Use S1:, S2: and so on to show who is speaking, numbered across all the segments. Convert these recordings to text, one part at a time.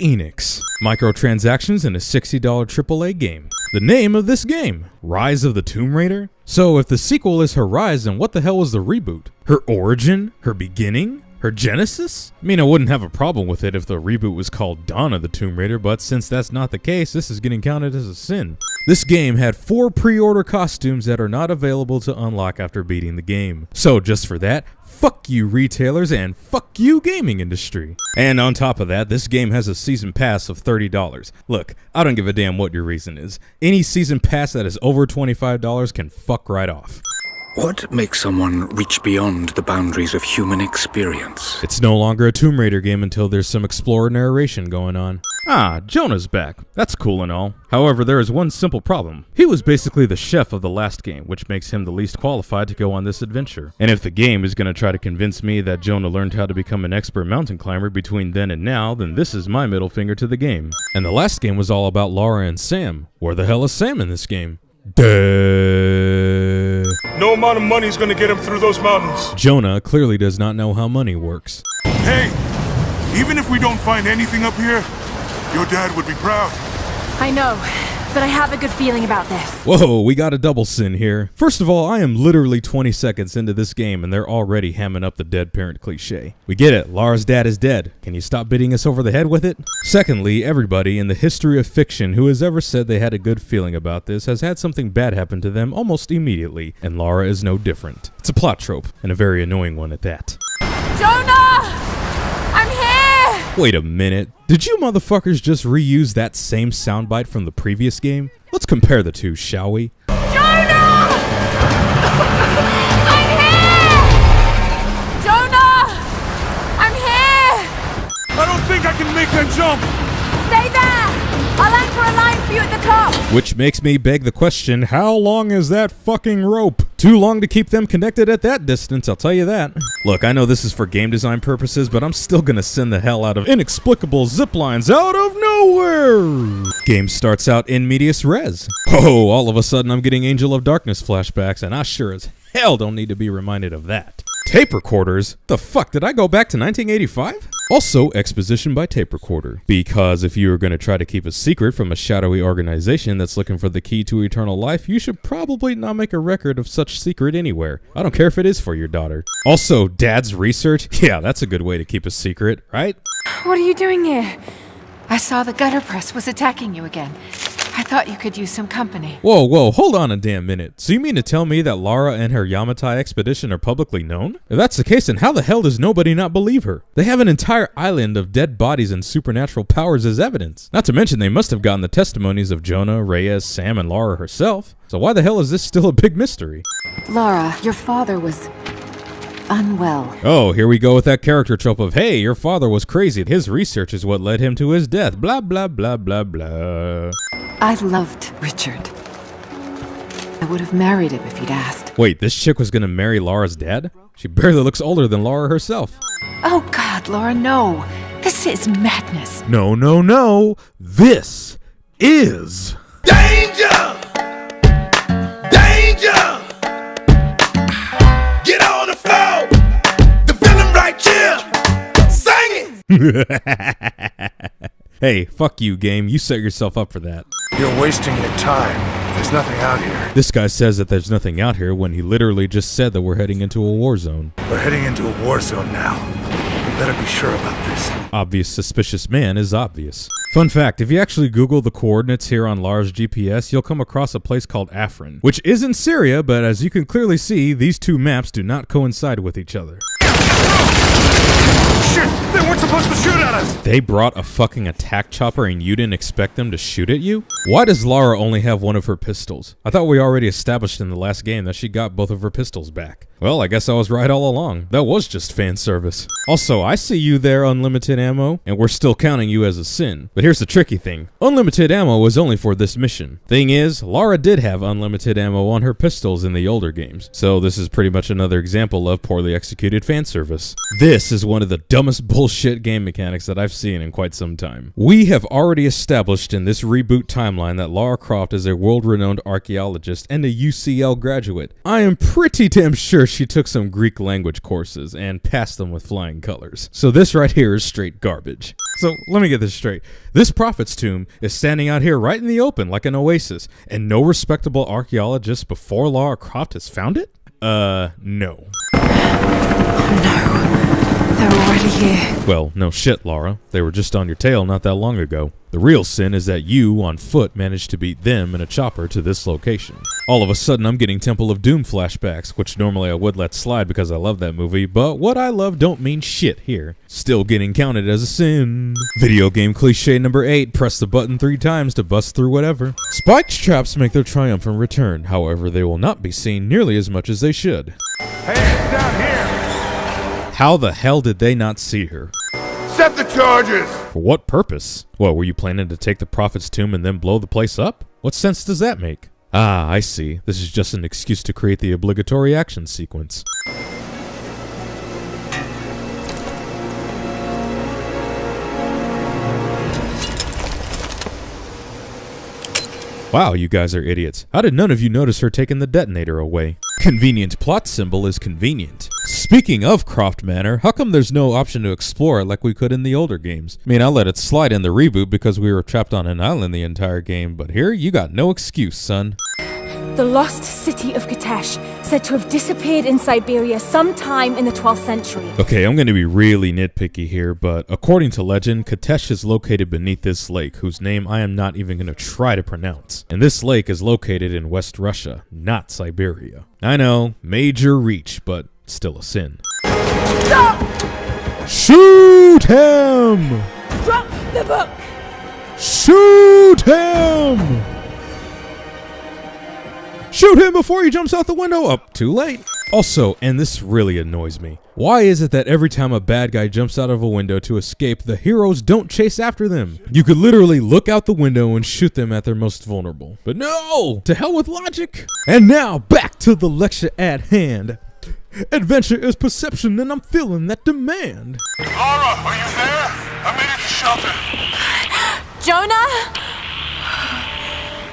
S1: Enix. Microtransactions in a $60 AAA game. The name of this game, Rise of the Tomb Raider? So if the sequel is her rise, then what the hell was the reboot? Her origin? Her beginning? Her genesis? I mean, I wouldn't have a problem with it if the reboot was called Dawn of the Tomb Raider, but since that's not the case, this is getting counted as a sin. This game had 4 pre-order costumes that are not available to unlock after beating the game. So just for that, fuck you retailers and fuck you gaming industry. And on top of that, this game has a season pass of $30. Look, I don't give a damn what your reason is. Any season pass that is over $25 can fuck right off.
S2: What makes someone reach beyond the boundaries of human experience?
S1: It's no longer a Tomb Raider game until there's some explorer narration going on. Ah, Jonah's back. That's cool and all. However, there is one simple problem. He was basically the chef of the last game, which makes him the least qualified to go on this adventure. And if the game is going to try to convince me that Jonah learned how to become an expert mountain climber between then and now, then this is my middle finger to the game. And the last game was all about Lara and Sam. Where the hell is Sam in this game? Duh.
S3: No amount of money is gonna get him through those mountains.
S1: Jonah clearly does not know how money works.
S3: Hey, even if we don't find anything up here, your dad would be proud.
S4: I know, but I have a good feeling about this.
S1: Whoa, we got a double sin here. First of all, I am literally 20 seconds into this game and they're already hamming up the dead parent cliche. We get it, Lara's dad is dead. Can you stop beating us over the head with it? Secondly, everybody in the history of fiction who has ever said they had a good feeling about this has had something bad happen to them almost immediately, and Lara is no different. It's a plot trope, and a very annoying one at that.
S4: Jonah! I'm here!
S1: Wait a minute. Did you motherfuckers just reuse that same soundbite from the previous game? Let's compare the two, shall we?
S4: Jonah! I'm here! Jonah! I'm here!
S3: I don't think I can make that jump.
S4: Stay there! I'll anchor a line for you at the top.
S1: Which makes me beg the question, how long is that fucking rope? Too long to keep them connected at that distance, I'll tell you that. Look, I know this is for game design purposes, but I'm still gonna send the hell out of inexplicable zip lines out of nowhere. Game starts out in medias res. Oh, all of a sudden I'm getting Angel of Darkness flashbacks, and I sure as hell don't need to be reminded of that. Tape recorders? The fuck, did I go back to 1985? Also, exposition by tape recorder. Because if you are going to try to keep a secret from a shadowy organization that's looking for the key to eternal life, you should probably not make a record of such secret anywhere. I don't care if it is for your daughter. Also, dad's research? Yeah, that's a good way to keep a secret, right?
S4: What are you doing here?
S5: I saw the gutter press was attacking you again. I thought you could use some company.
S1: Whoa, hold on a damn minute. So you mean to tell me that Lara and her Yamatai expedition are publicly known? If that's the case, then how the hell does nobody not believe her? They have an entire island of dead bodies and supernatural powers as evidence. Not to mention they must have gotten the testimonies of Jonah, Reyes, Sam, and Lara herself. So why the hell is this still a big mystery?
S5: Lara, your father was unwell.
S1: Oh, here we go with that character trope of, hey, your father was crazy. His research is what led him to his death. Blah, blah, blah, blah, blah.
S5: I loved Richard. I would have married him if he'd asked.
S1: Wait, this chick was gonna marry Lara's dad? She barely looks older than Lara herself.
S5: Oh God, Laura, no. This is madness.
S1: No. This is...
S3: Danger! Danger! Get on the floor! The feeling right here! Sing it!
S1: Hey, fuck you, game. You set yourself up for that.
S3: You're wasting your time. There's nothing out here.
S1: This guy says that there's nothing out here when he literally just said that we're heading into a war zone.
S3: We're heading into a war zone now. We better be sure about this.
S1: Obvious suspicious man is obvious. Fun fact, if you actually Google the coordinates here on Lara's GPS, you'll come across a place called Afrin, which is in Syria, but as you can clearly see, these two maps do not coincide with each other.
S3: Shit! They weren't supposed to shoot at us!
S1: They brought a fucking attack chopper and you didn't expect them to shoot at you? Why does Lara only have one of her pistols? I thought we already established in the last game that she got both of her pistols back. Well, I guess I was right all along. That was just fan service. Also, I see you there, Unlimited Ammo, and we're still counting you as a sin. But here's the tricky thing. Unlimited ammo was only for this mission. Thing is, Lara did have unlimited ammo on her pistols in the older games. So this is pretty much another example of poorly executed fan service. This is one of the dumbest bullshit game mechanics that I've seen in quite some time. We have already established in this reboot timeline that Lara Croft is a world-renowned archaeologist and a UCL graduate. I am pretty damn sure she took some Greek language courses and passed them with flying colors. So this right here is straight garbage. So let me get this straight. This prophet's tomb is standing out here right in the open like an oasis, and no respectable archaeologist before Lara Croft has found it? No.
S5: They're already here.
S1: Well, no shit, Lara. They were just on your tail not that long ago. The real sin is that you, on foot, managed to beat them in a chopper to this location. All of a sudden, I'm getting Temple of Doom flashbacks, which normally I would let slide because I love that movie, but what I love don't mean shit here. Still getting counted as a sin. Video game cliche number 8, press the button 3 times to bust through whatever. Spike's traps make their triumphant return, however they will not be seen nearly as much as they should.
S3: Hey, down here!
S1: How the hell did they not see her?
S3: Set the charges!
S1: For what purpose? What, were you planning to take the prophet's tomb and then blow the place up? What sense does that make? Ah, I see. This is just an excuse to create the obligatory action sequence. Wow, you guys are idiots. How did none of you notice her taking the detonator away? Convenient plot symbol is convenient. Speaking of Croft Manor, how come there's no option to explore it like we could in the older games? I mean, I let it slide in the reboot because we were trapped on an island the entire game, but here, you got no excuse, son.
S4: The lost city of Katesh, said to have disappeared in Siberia sometime in the 12th century.
S1: Okay, I'm going to be really nitpicky here, but according to legend, Katesh is located beneath this lake, whose name I am not even going to try to pronounce. And this lake is located in West Russia, not Siberia. I know, major reach, but still a sin.
S4: Stop!
S1: Shoot him!
S4: Drop the book!
S1: Shoot him! Shoot him before he jumps out the window! Oh, too late. Also, and this really annoys me, why is it that every time a bad guy jumps out of a window to escape, the heroes don't chase after them? You could literally look out the window and shoot them at their most vulnerable. But no! To hell with logic! And now, back to the lecture at hand. Adventure is perception, and I'm feeling that demand.
S3: Lara, are you there? I made it to shelter.
S4: Jonah?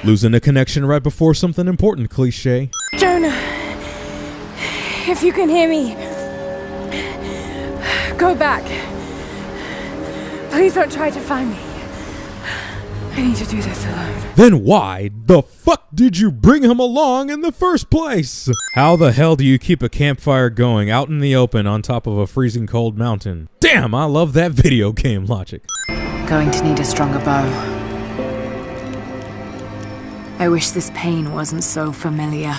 S1: Losing a connection right before something important, cliche.
S4: Jonah, if you can hear me, go back. Please don't try to find me. I need to do this alone.
S1: Then why the fuck did you bring him along in the first place? How the hell do you keep a campfire going out in the open on top of a freezing cold mountain? Damn, I love that video game logic.
S5: Going to need a stronger bow. I wish this pain wasn't so familiar.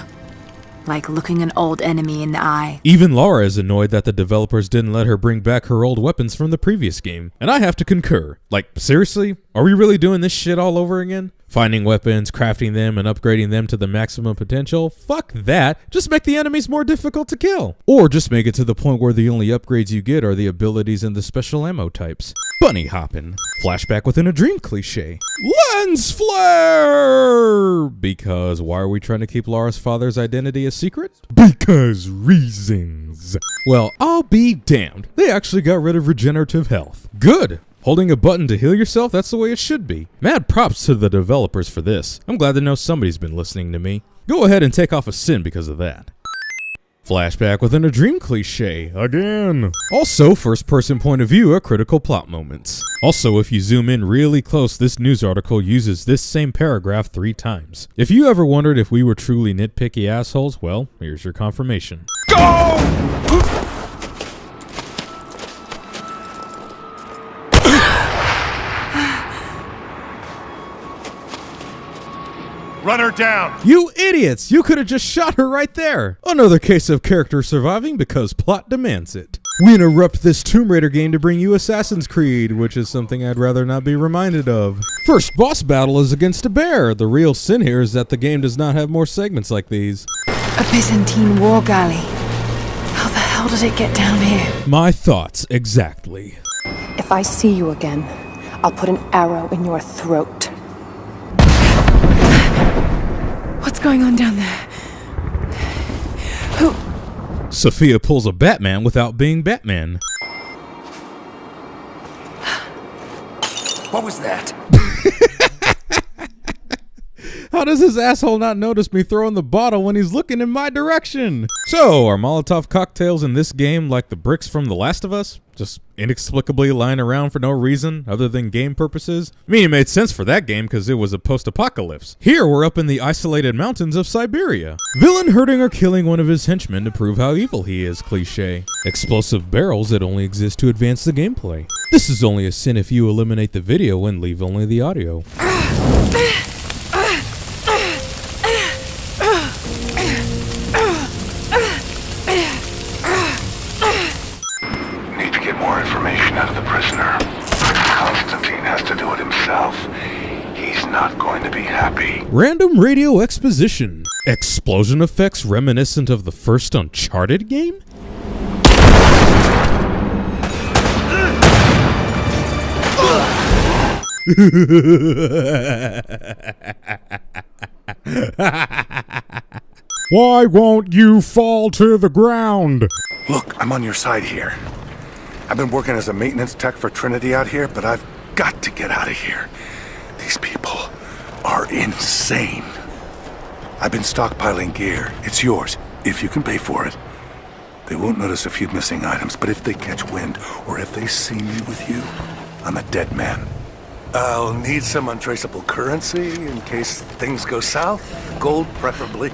S5: Like looking an old enemy in the eye.
S1: Even Lara is annoyed that the developers didn't let her bring back her old weapons from the previous game. And I have to concur. Like, seriously? Are we really doing this shit all over again? Finding weapons, crafting them, and upgrading them to the maximum potential? Fuck that. Just make the enemies more difficult to kill. Or just make it to the point where the only upgrades you get are the abilities and the special ammo types. Bunny hopping. Flashback within a dream cliche. Lens flare! Because why are we trying to keep Lara's father's identity a secret? Because reasons. Well, I'll be damned. They actually got rid of regenerative health. Good. Holding a button to heal yourself, that's the way it should be. Mad props to the developers for this. I'm glad to know somebody's been listening to me. Go ahead and take off a sin because of that. Flashback within a dream cliche, again. Also, first person point of view at critical plot moments. Also, if you zoom in really close, this news article uses this same paragraph 3 times. If you ever wondered if we were truly nitpicky assholes, well, here's your confirmation.
S3: Go! Run her down!
S1: You idiots! You could have just shot her right there! Another case of character surviving because plot demands it. We interrupt this Tomb Raider game to bring you Assassin's Creed, which is something I'd rather not be reminded of. First boss battle is against a bear. The real sin here is that the game does not have more segments like these.
S5: A Byzantine war galley. How the hell did it get down here?
S1: My thoughts, exactly.
S6: If I see you again, I'll put an arrow in your throat.
S5: What's going on down there? Who?
S1: Sophia pulls a Batman without being Batman.
S2: What was that?
S1: How does this asshole not notice me throwing the bottle when he's looking in my direction? So, are Molotov cocktails in this game like the bricks from The Last of Us? Just inexplicably lying around for no reason other than game purposes? I mean, it made sense for that game because it was a post-apocalypse. Here, we're up in the isolated mountains of Siberia. Villain hurting or killing one of his henchmen to prove how evil he is, cliché. Explosive barrels that only exist to advance the gameplay. This is only a sin if you eliminate the video and leave only the audio.
S3: More information out of the prisoner. Constantine has to do it himself. He's not going to be happy.
S1: Random radio exposition. Explosion effects reminiscent of the first Uncharted game? Why won't you fall to the ground?
S3: Look, I'm on your side here. I've been working as a maintenance tech for Trinity out here, but I've got to get out of here. These people are insane. I've been stockpiling gear. It's yours, if you can pay for it. They won't notice a few missing items, but if they catch wind, or if they see me with you, I'm a dead man. I'll need some untraceable currency in case things go south. Gold, preferably.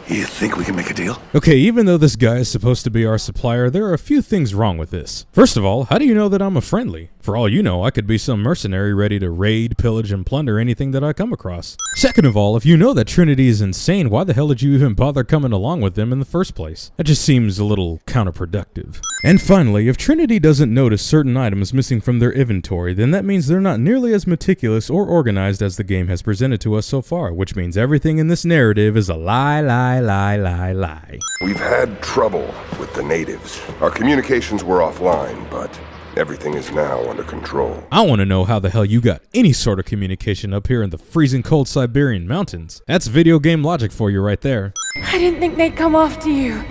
S3: You think we can make a deal?
S1: Okay, even though this guy is supposed to be our supplier, there are a few things wrong with this. First of all, how do you know that I'm a friendly? For all you know, I could be some mercenary ready to raid, pillage, and plunder anything that I come across. Second of all, if you know that Trinity is insane, why the hell did you even bother coming along with them in the first place? That just seems a little counterproductive. And finally, if Trinity doesn't notice certain items missing from their inventory, then that means they're not nearly as meticulous or organized as the game has presented to us so far, which means everything in this narrative is a lie.
S7: We've had trouble with the natives. Our communications were offline, but everything is now under control.
S1: I want to know how the hell you got any sort of communication up here in the freezing cold Siberian mountains. That's video game logic for you right there.
S4: I didn't think they'd come after you.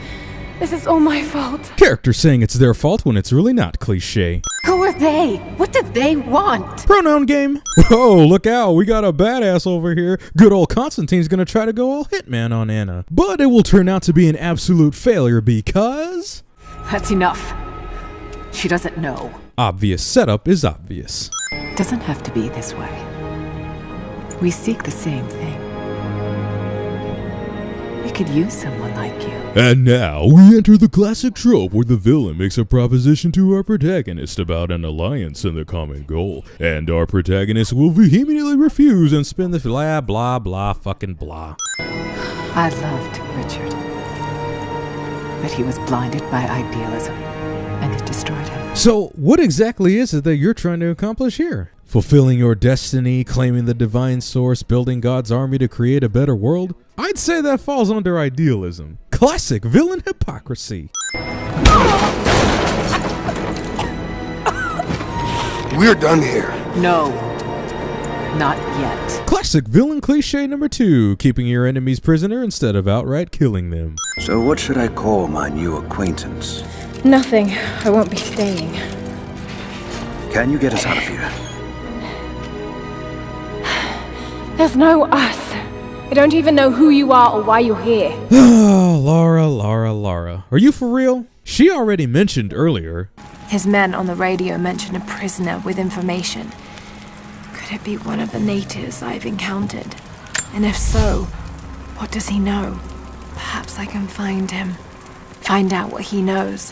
S4: This is all my fault.
S1: Character saying it's their fault when it's really not, cliché.
S6: Who are they? What do they want?
S1: Pronoun game. Whoa, look out, we got a badass over here. Good old Constantine's gonna try to go all hitman on Anna. But it will turn out to be an absolute failure because...
S5: That's enough. She doesn't know.
S1: Obvious setup is obvious.
S5: Doesn't have to be this way. We seek the same thing. We could use someone like you.
S1: And now, we enter the classic trope where the villain makes a proposition to our protagonist about an alliance and the common goal, and our protagonist will vehemently refuse and spin the blah blah blah fucking blah.
S5: I loved Richard. But he was blinded by idealism, and it destroyed him.
S1: So, what exactly is it that you're trying to accomplish here? Fulfilling your destiny, claiming the divine source, building God's army to create a better world? I'd say that falls under idealism. Classic villain hypocrisy.
S7: We're done here.
S5: No, not yet.
S1: Classic villain cliche number 2, keeping your enemies prisoner instead of outright killing them.
S8: So what should I call my new acquaintance?
S4: Nothing. I won't be staying.
S8: Can you get us out of here?
S4: There's no us. I don't even know who you are or why you're here.
S1: Oh, Lara. Are you for real? She already mentioned earlier.
S5: His men on the radio mentioned a prisoner with information. Could it be one of the natives I've encountered? And if so, what does he know? Perhaps I can find him. Find out what he knows.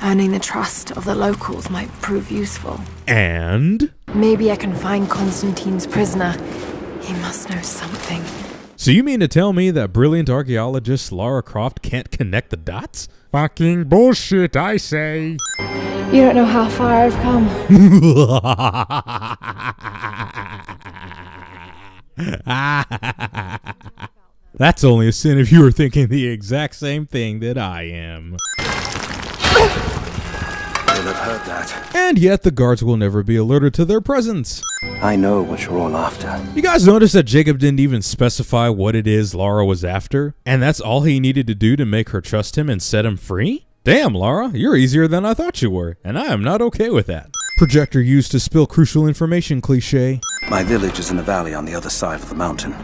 S5: Earning the trust of the locals might prove useful.
S1: And?
S5: Maybe I can find Constantine's prisoner. He must know something.
S1: So you mean to tell me that brilliant archaeologist Lara Croft can't connect the dots? Fucking bullshit, I say.
S4: You don't know how far I've come.
S1: That's only a sin if you were thinking the exact same thing that I am.
S8: You'll have heard that.
S1: And yet the guards will never be alerted to their presence.
S8: I know what you're all after.
S1: You guys notice that Jacob didn't even specify what it is Lara was after? And that's all he needed to do to make her trust him and set him free? Damn, Lara, you're easier than I thought you were, and I am not okay with that. Projector used to spill crucial information cliche.
S8: My village is in a valley on the other side of the mountain.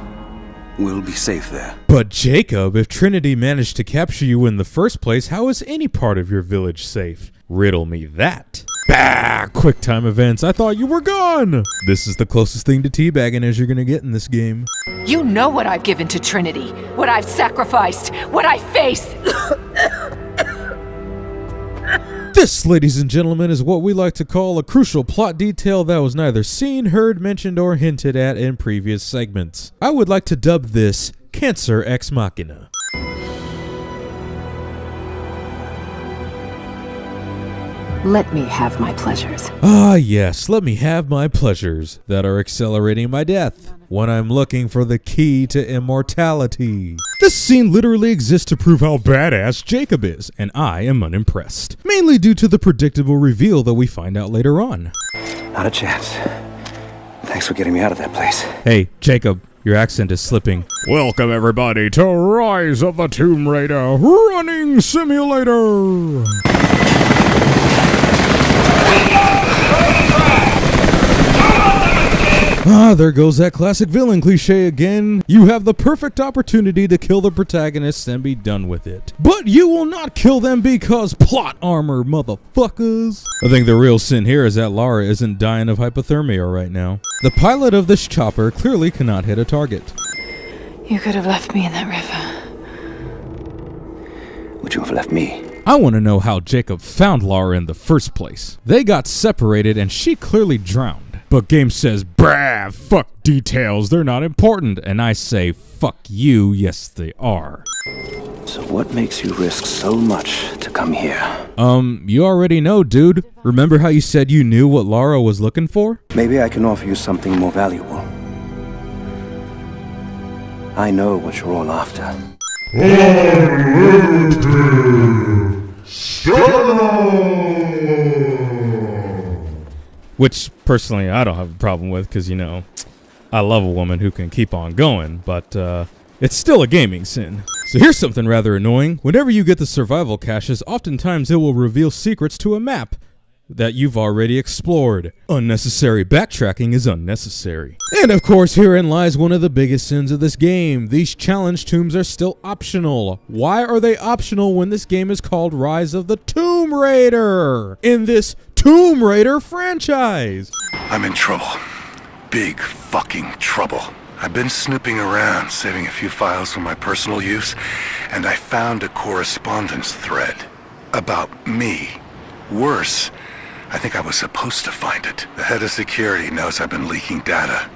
S8: We'll be safe there.
S1: But Jacob, if Trinity managed to capture you in the first place, how is any part of your village safe? Riddle me that. Bah! Quick time events. I thought you were gone! This is the closest thing to teabagging as you're gonna get in this game.
S9: You know what I've given to Trinity, what I've sacrificed, what I face.
S1: This, ladies and gentlemen, is what we like to call a crucial plot detail that was neither seen, heard, mentioned, or hinted at in previous segments. I would like to dub this Cancer Ex Machina.
S9: Let me have my pleasures.
S1: Ah yes, let me have my pleasures that are accelerating my death when I'm looking for the key to immortality. This scene literally exists to prove how badass Jacob is, and I am unimpressed. Mainly due to the predictable reveal that we find out later on.
S8: Not a chance. Thanks for getting me out of that place.
S1: Hey, Jacob, your accent is slipping. Welcome everybody to Rise of the Tomb Raider Running Simulator! Ah, there goes that classic villain cliche again. You have the perfect opportunity to kill the protagonists and be done with it. But you will not kill them because plot armor, motherfuckers. I think the real sin here is that Lara isn't dying of hypothermia right now. The pilot of this chopper clearly cannot hit a target.
S5: You could have left me in that river.
S8: Would you have left me?
S1: I want to know how Jacob found Lara in the first place. They got separated and she clearly drowned. But game says, brah, fuck details, they're not important. And I say, fuck you, yes they are.
S8: So what makes you risk so much to come here?
S1: You already know, dude. Remember how you said you knew what Lara was looking for?
S8: Maybe I can offer you something more valuable. I know what you're all after.
S1: Which, personally, I don't have a problem with, because, you know, I love a woman who can keep on going, but, it's still a gaming sin. So here's something rather annoying. Whenever you get the survival caches, oftentimes it will reveal secrets to a map that you've already explored. Unnecessary backtracking is unnecessary. And of course, herein lies one of the biggest sins of this game. These challenge tombs are still optional. Why are they optional when this game is called Rise of the Tomb Raider? In this Tomb Raider franchise.
S3: I'm in trouble. Big fucking trouble. I've been snooping around, saving a few files for my personal use, and I found a correspondence thread about me. Worse, I think I was supposed to find it. The head of security knows I've been leaking data.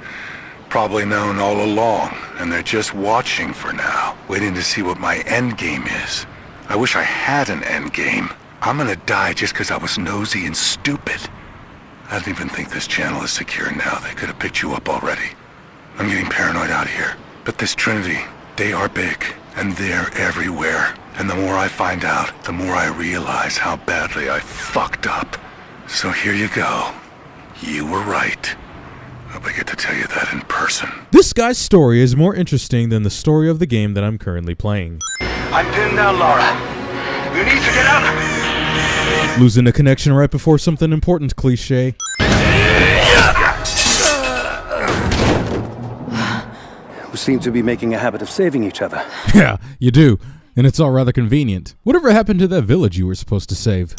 S3: Probably known all along, and they're just watching for now, waiting to see what my end game is. I wish I had an end game. I'm gonna die just because I was nosy and stupid. I don't even think this channel is secure now. They could have picked you up already. I'm getting paranoid out here. But this Trinity, they are big, and they're everywhere. And the more I find out, the more I realize how badly I fucked up. So here you go. You were right. Hope I get to tell you that in person.
S1: This guy's story is more interesting than the story of the game that I'm currently playing.
S3: I'm pinned now, Lara. You need to get out.
S1: Losing a connection right before something important cliche.
S8: We seem to be making a habit of saving each other.
S1: Yeah, you do. And it's all rather convenient. Whatever happened to that village you were supposed to save?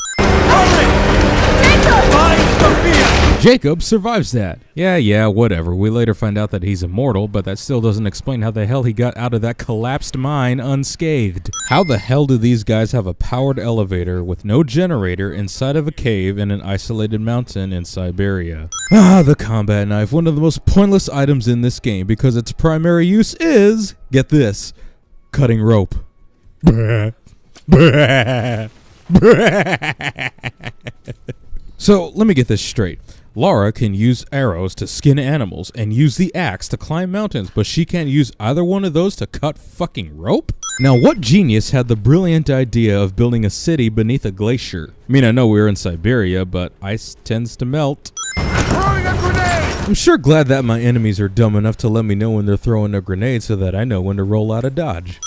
S1: Jacob survives that. Yeah, whatever. We later find out that he's immortal, but that still doesn't explain how the hell he got out of that collapsed mine unscathed. How the hell do these guys have a powered elevator with no generator inside of a cave in an isolated mountain in Siberia? Ah, the combat knife, one of the most pointless items in this game because its primary use is, get this, cutting rope. So, let me get this straight. Lara can use arrows to skin animals and use the axe to climb mountains, but she can't use either one of those to cut fucking rope? Now, what genius had the brilliant idea of building a city beneath a glacier? I mean, I know we're in Siberia, but ice tends to melt.
S3: Throwing a grenade!
S1: I'm sure glad that my enemies are dumb enough to let me know when they're throwing a grenade so that I know when to roll out of dodge.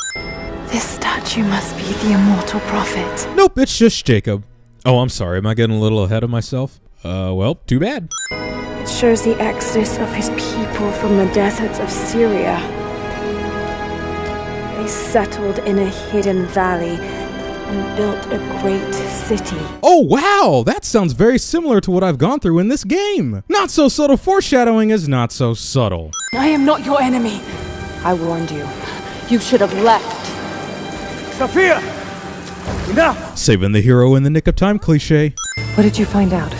S5: This statue must be the immortal prophet.
S1: Nope, it's just Jacob. Oh, I'm sorry, am I getting a little ahead of myself? Well, too bad.
S4: It shows the exodus of his people from the deserts of Syria. They settled in a hidden valley and built a great city.
S1: Oh wow, that sounds very similar to what I've gone through in this game. Not so subtle foreshadowing is not so subtle.
S4: I am not your enemy.
S6: I warned you. You should have left.
S3: Sophia! Enough!
S1: Saving the hero in the nick of time cliche.
S6: What did you find out?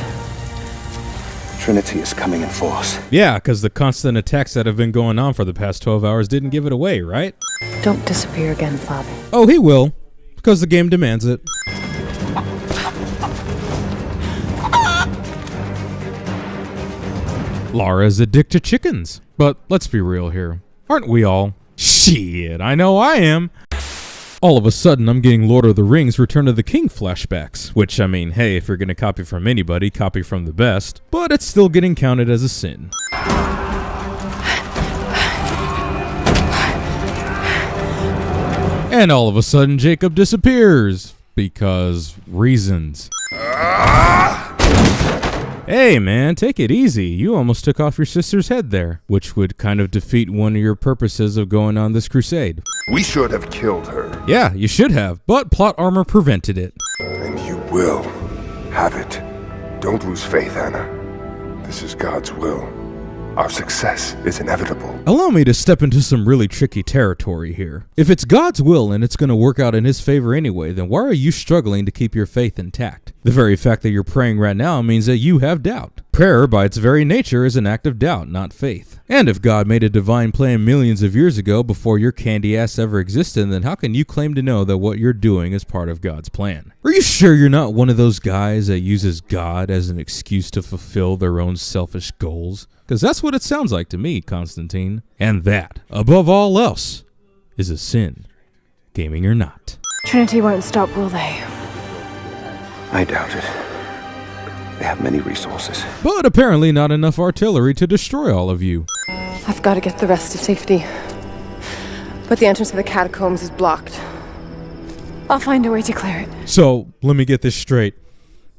S8: Trinity is coming in force.
S1: Yeah, because the constant attacks that have been going on for the past 12 hours didn't give it away, right?
S6: Don't disappear again, Father.
S1: Oh, he will, because the game demands it. Lara's addicted to chickens. But let's be real here. Aren't we all? Shit, I know I am. All of a sudden, I'm getting Lord of the Rings Return of the King flashbacks. Which, I mean, hey, if you're gonna copy from anybody, copy from the best. But it's still getting counted as a sin. And all of a sudden, Jacob disappears. Because reasons. Hey man, take it easy. You almost took off your sister's head there, which would kind of defeat one of your purposes of going on this crusade.
S7: We should have killed her.
S1: Yeah, you should have, but plot armor prevented it.
S7: And you will have it. Don't lose faith, Anna. This is God's will. Our success is inevitable.
S1: Allow me to step into some really tricky territory here. If it's God's will and it's going to work out in his favor anyway, then why are you struggling to keep your faith intact? The very fact that you're praying right now means that you have doubt. Prayer, by its very nature, is an act of doubt, not faith. And if God made a divine plan millions of years ago before your candy ass ever existed, then how can you claim to know that what you're doing is part of God's plan? Are you sure you're not one of those guys that uses God as an excuse to fulfill their own selfish goals? Because that's what it sounds like to me, Constantine. And that, above all else, is a sin, gaming or not.
S4: Trinity won't stop, will they?
S8: I doubt it. They have many resources.
S1: But apparently not enough artillery to destroy all of you.
S6: I've got to get the rest to safety. But the entrance to the catacombs is blocked.
S4: I'll find a way to clear it.
S1: So, let me get this straight.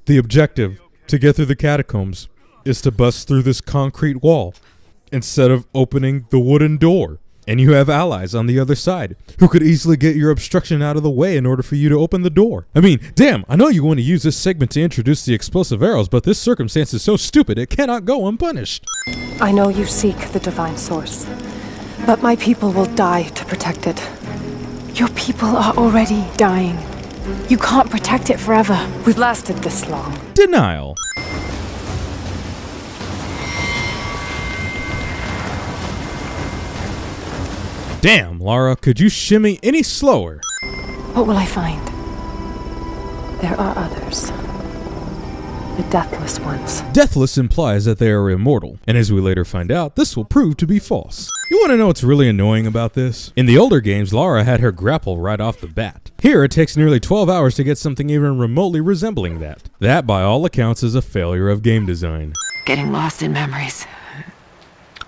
S1: The objective, to get through the catacombs, is to bust through this concrete wall instead of opening the wooden door. And you have allies on the other side who could easily get your obstruction out of the way in order for you to open the door. I mean, damn, I know you want to use this segment to introduce the explosive arrows, but this circumstance is so stupid it cannot go unpunished.
S6: I know you seek the divine source, but my people will die to protect it.
S4: Your people are already dying. You can't protect it forever.
S6: We've lasted this long.
S1: Denial. Damn, Lara, could you shimmy any slower?
S4: What will I find?
S6: There are others. The deathless ones.
S1: Deathless implies that they are immortal, and as we later find out, this will prove to be false. You want to know what's really annoying about this? In the older games, Lara had her grapple right off the bat. Here, it takes nearly 12 hours to get something even remotely resembling that. That, by all accounts, is a failure of game design.
S9: Getting lost in memories.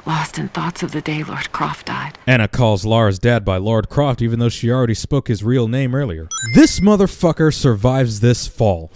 S9: Lost in thoughts of the day Lord Croft died.
S1: Anna calls Lara's dad by Lord Croft even though she already spoke his real name earlier. This motherfucker survives this fall.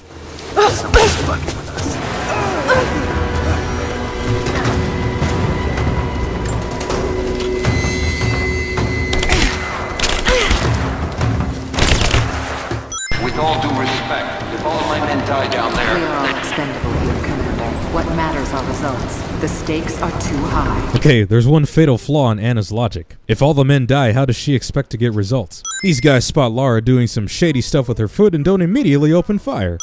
S10: With all due respect, if all of my men die down there...
S9: We are all expendable here, Commander. What matters are results. The stakes are too high.
S1: Okay, there's one fatal flaw in Anna's logic. If all the men die, how does she expect to get results? These guys spot Lara doing some shady stuff with her foot and don't immediately open fire.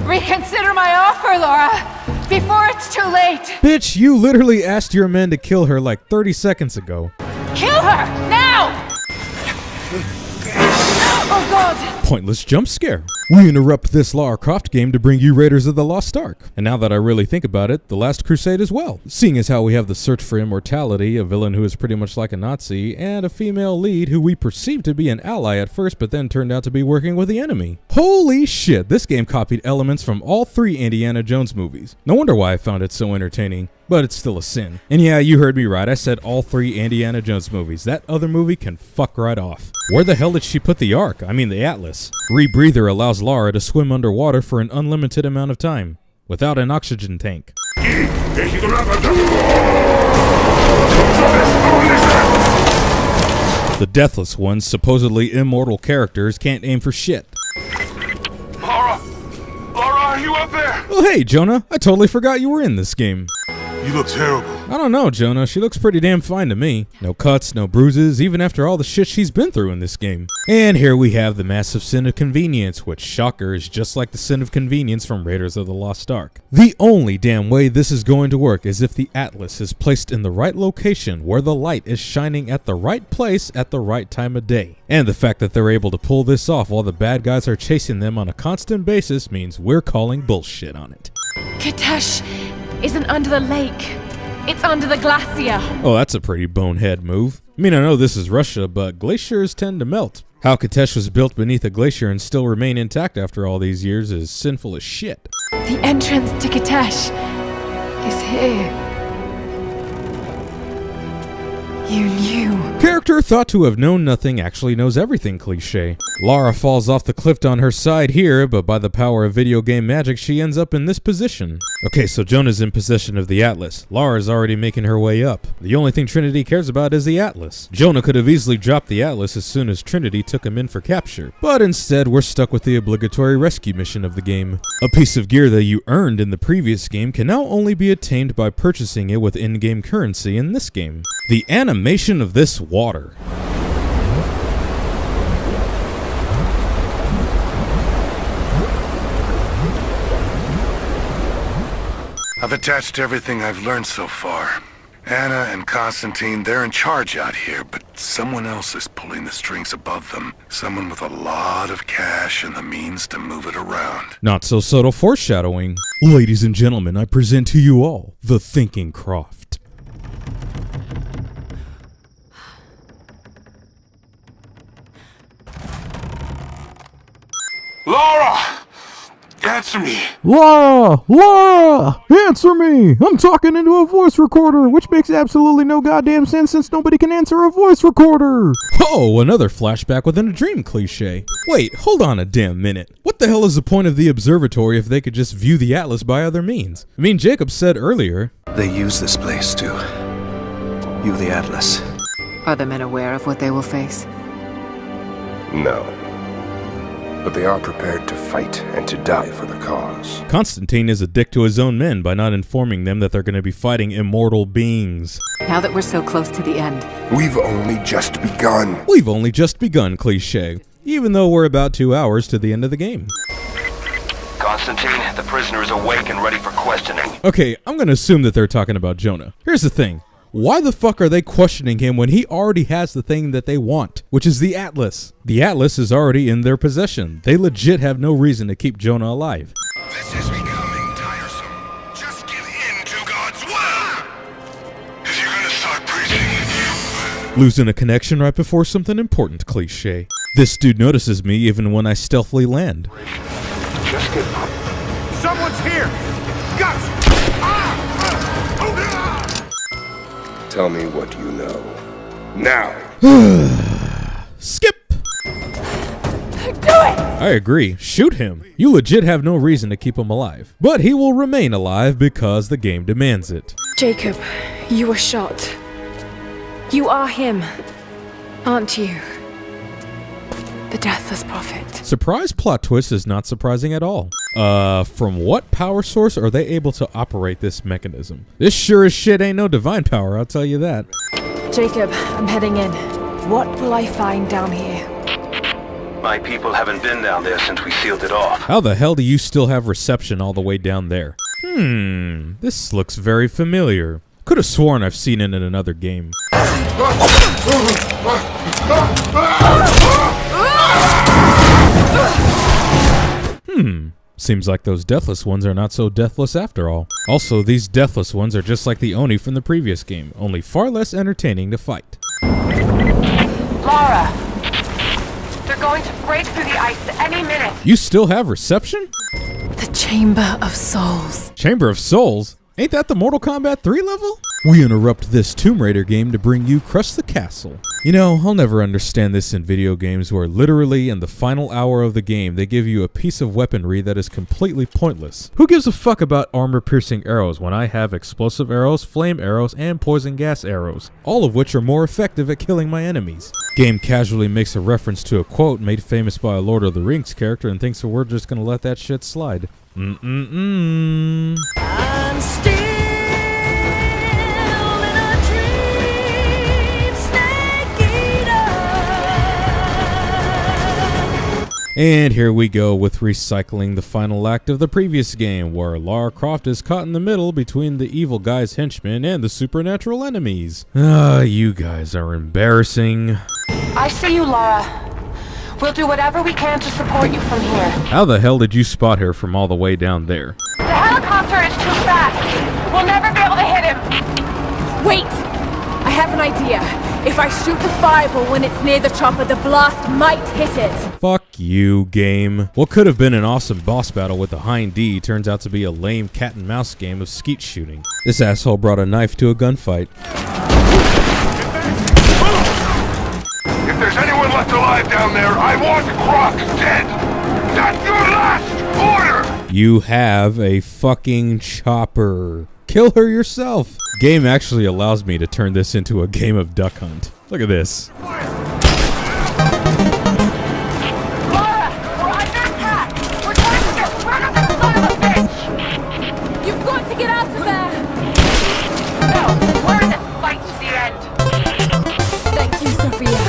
S9: Reconsider my offer, Laura! Before it's too late!
S1: Bitch, you literally asked your men to kill her like 30 seconds ago.
S9: Kill her! Now! Oh god!
S1: Pointless jump scare. We interrupt this Lara Croft game to bring you Raiders of the Lost Ark. And now that I really think about it, The Last Crusade as well. Seeing as how we have the search for immortality, a villain who is pretty much like a Nazi, and a female lead who we perceived to be an ally at first but then turned out to be working with the enemy. Holy shit, this game copied elements from all 3 Indiana Jones movies. No wonder why I found it so entertaining. But it's still a sin. And yeah, you heard me right, I said all 3 Indiana Jones movies. That other movie can fuck right off. Where the hell did she put the Ark? I mean the Atlas. Rebreather allows Lara to swim underwater for an unlimited amount of time, without an oxygen tank. The Deathless Ones, supposedly immortal characters, can't aim for shit.
S3: Lara! Lara, are you up there?
S1: Oh hey, Jonah, I totally forgot you were in this game.
S3: You look terrible.
S1: I don't know, Jonah. She looks pretty damn fine to me. No cuts, no bruises, even after all the shit she's been through in this game. And here we have the massive sin of convenience, which, shocker, is just like the sin of convenience from Raiders of the Lost Ark. The only damn way this is going to work is if the Atlas is placed in the right location, where the light is shining at the right place at the right time of day. And the fact that they're able to pull this off while the bad guys are chasing them on a constant basis means we're calling bullshit on it.
S4: Kitesh isn't under the lake. It's under the glacier.
S1: Oh, that's a pretty bonehead move. I mean, I know this is Russia, but glaciers tend to melt. How Kitesh was built beneath a glacier and still remain intact after all these years is sinful as shit.
S5: The entrance to Kitesh is here. You knew.
S1: Character thought to have known nothing actually knows everything cliche. Lara falls off the cliff on her side here, but by the power of video game magic, she ends up in this position. Okay, so Jonah's in possession of the Atlas. Lara's already making her way up. The only thing Trinity cares about is the Atlas. Jonah could have easily dropped the Atlas as soon as Trinity took him in for capture, but instead we're stuck with the obligatory rescue mission of the game. A piece of gear that you earned in the previous game can now only be attained by purchasing it with in-game currency in this game. The animation of this water.
S3: I've attached everything I've learned so far. Anna and Constantine, they're in charge out here, but someone else is pulling the strings above them. Someone with a lot of cash and the means to move it around.
S1: Not so subtle foreshadowing. Ladies and gentlemen, I present to you all the Thinking Croft.
S3: Lara! Answer me!
S1: Lara! Lara! Answer me! I'm talking into a voice recorder, which makes absolutely no goddamn sense since nobody can answer a voice recorder! Oh, another flashback within a dream cliche. Wait, hold on a damn minute. What the hell is the point of the observatory if they could just view the Atlas by other means? I mean, Jacob said earlier...
S8: They use this place to view the Atlas.
S9: Are the men aware of what they will face?
S7: No. But they are prepared to fight and to die for the cause.
S1: Constantine is a dick to his own men by not informing them that they're going to be fighting immortal beings.
S9: Now that we're so close to the end.
S7: We've only just begun.
S1: We've only just begun, cliche. Even though we're about 2 hours to the end of the game.
S10: Constantine, the prisoner is awake and ready for questioning.
S1: Okay, I'm going to assume that they're talking about Jonah. Here's the thing. Why the fuck are they questioning him when he already has the thing that they want, which is the Atlas? The Atlas is already in their possession. They legit have no reason to keep Jonah alive.
S3: This is becoming tiresome. Just give in to God's will! If you're gonna start preaching...
S1: Losing a connection right before something important, cliche. This dude notices me even when I stealthily land.
S10: Just get up.
S3: Someone's here! Guts!
S7: Tell me what you know. Now!
S1: Skip!
S4: Do it!
S1: I agree. Shoot him. You legit have no reason to keep him alive. But he will remain alive because the game demands it.
S5: Jacob, you were shot. You are him, aren't you? The Deathless Prophet.
S1: Surprise plot twist is not surprising at all. From what power source are they able to operate this mechanism? This sure as shit ain't no divine power, I'll tell you that.
S5: Jacob, I'm heading in. What will I find down here?
S10: My people haven't been down there since we sealed it off.
S1: How the hell do you still have reception all the way down there? This looks very familiar. Could have sworn I've seen it in another game. Seems like those deathless ones are not so deathless after all. Also, these deathless ones are just like the Oni from the previous game, only far less entertaining to fight.
S11: Lara! They're going to break through the ice any minute.
S1: You still have reception?
S5: The Chamber of Souls.
S1: Chamber of Souls? Ain't that the Mortal Kombat 3 level? We interrupt this Tomb Raider game to bring you Crush the Castle. You know, I'll never understand this in video games where literally in the final hour of the game they give you a piece of weaponry that is completely pointless. Who gives a fuck about armor-piercing arrows when I have explosive arrows, flame arrows, and poison gas arrows, all of which are more effective at killing my enemies? Game casually makes a reference to a quote made famous by a Lord of the Rings character and thinks that we're just gonna let that shit slide. I'm still in a dream, Snake Eater. And here we go with recycling the final act of the previous game, where Lara Croft is caught in the middle between the evil guy's henchmen and the supernatural enemies. You guys are embarrassing.
S11: I see you, Lara. We'll do whatever we can to support you from here.
S1: How the hell did you spot her from all the way down there?
S11: The helicopter is too fast. We'll never be able to hit him.
S4: Wait! I have an idea. If I shoot the fireball when it's near the chopper, the blast might hit it.
S1: Fuck you, game. What could have been an awesome boss battle with the Hind D turns out to be a lame cat and mouse game of skeet shooting. This asshole brought a knife to a gunfight.
S3: If there's anyone left alive down there, I want Croc dead! That's your last order!
S1: You have a fucking chopper. Kill her yourself. Game actually allows me to turn this into a game of Duck Hunt. Look at this.
S11: Lara, we're under attack! We're trying to get rid of this son of a bitch!
S4: You've got to get out of there!
S11: No, we're in this fight to the end!
S4: Thank you, Sophia.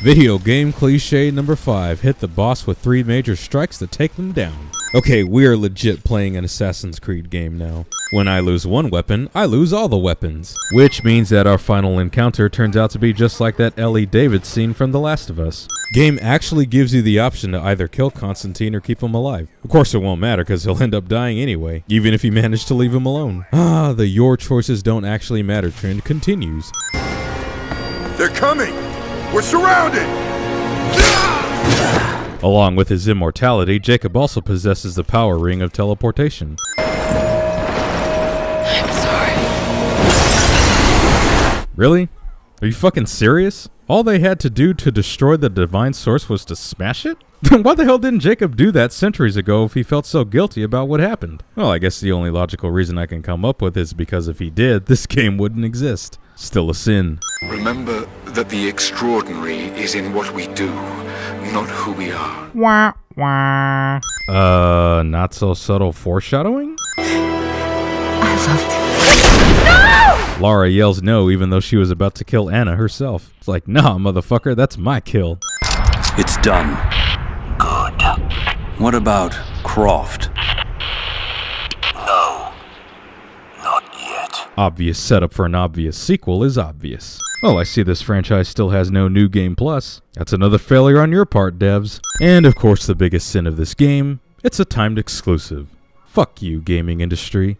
S1: Video game cliche number 5. Hit the boss with 3 major strikes to take them down. Okay, we are legit playing an Assassin's Creed game now. When I lose one weapon, I lose all the weapons. Which means that our final encounter turns out to be just like that Ellie David scene from The Last of Us. Game actually gives you the option to either kill Constantine or keep him alive. Of course it won't matter because he'll end up dying anyway, even if you manage to leave him alone. The your choices don't actually matter trend continues.
S3: They're coming! We're surrounded!
S1: Along with his immortality, Jacob also possesses the power ring of teleportation.
S5: I'm sorry.
S1: Really? Are you fucking serious? All they had to do to destroy the divine source was to smash it? Then why the hell didn't Jacob do that centuries ago if he felt so guilty about what happened? Well, I guess the only logical reason I can come up with is because if he did, this game wouldn't exist. Still a sin.
S2: Remember that the extraordinary is in what we do, not who we are.
S1: Wah, wah. Not so subtle foreshadowing?
S5: I loved it.
S1: No! Lara yells no even though she was about to kill Anna herself. It's like, nah, motherfucker, that's my kill.
S8: It's done. Good. What about Croft?
S10: No. Not yet.
S1: Obvious setup for an obvious sequel is obvious. Well, I see this franchise still has no New Game Plus. That's another failure on your part, devs. And of course the biggest sin of this game, it's a timed exclusive. Fuck you, gaming industry.